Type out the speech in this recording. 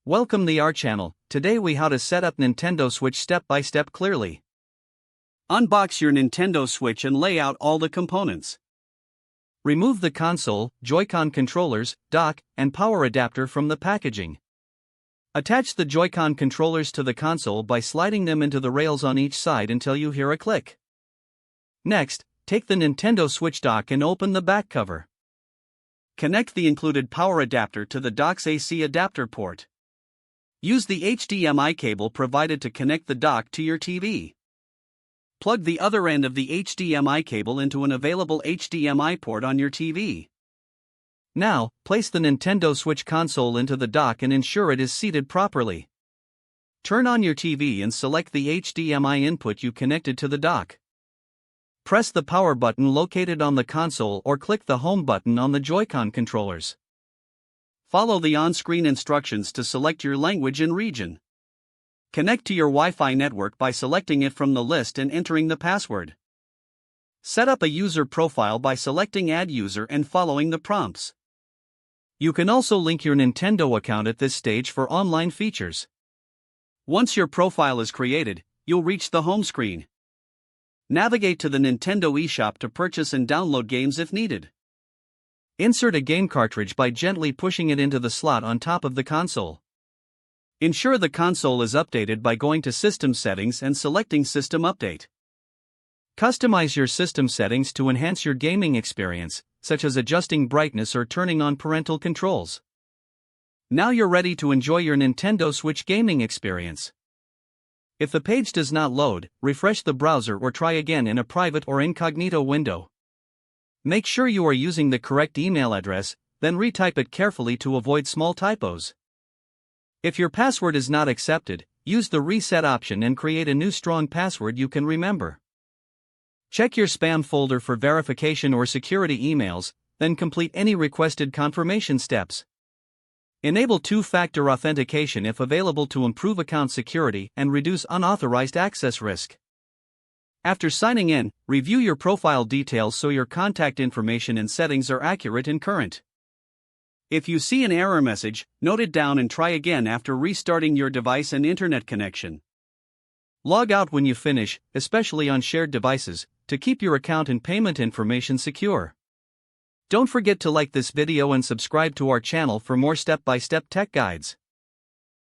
Welcome to our channel. Today we how to set up Nintendo Switch step by step clearly. Unbox your Nintendo Switch and lay out all the components. Remove the console, Joy-Con controllers, dock, and power adapter from the packaging. Attach the Joy-Con controllers to the console by sliding them into the rails on each side until you hear a click. Next, take the Nintendo Switch dock and open the back cover. Connect the included power adapter to the dock's AC adapter port. Use the HDMI cable provided to connect the dock to your TV. Plug the other end of the HDMI cable into an available HDMI port on your TV. Now, place the Nintendo Switch console into the dock and ensure it is seated properly. Turn on your TV and select the HDMI input you connected to the dock. Press the power button located on the console or click the home button on the Joy-Con controllers. Follow the on-screen instructions to select your language and region. Connect to your Wi-Fi network by selecting it from the list and entering the password. Set up a user profile by selecting Add User and following the prompts. You can also link your Nintendo account at this stage for online features. Once your profile is created, you'll reach the home screen. Navigate to the Nintendo eShop to purchase and download games if needed. Insert a game cartridge by gently pushing it into the slot on top of the console. Ensure the console is updated by going to System Settings and selecting System Update. Customize your system settings to enhance your gaming experience, such as adjusting brightness or turning on parental controls. Now you're ready to enjoy your Nintendo Switch gaming experience. If the page does not load, refresh the browser or try again in a private or incognito window. Make sure you are using the correct email address, then retype it carefully to avoid small typos. If your password is not accepted, use the reset option and create a new strong password you can remember. Check your spam folder for verification or security emails, then complete any requested confirmation steps. Enable two-factor authentication if available to improve account security and reduce unauthorized access risk. After signing in, review your profile details so your contact information and settings are accurate and current. If you see an error message, note it down and try again after restarting your device and internet connection. Log out when you finish, especially on shared devices, to keep your account and payment information secure. Don't forget to like this video and subscribe to our channel for more step-by-step tech guides.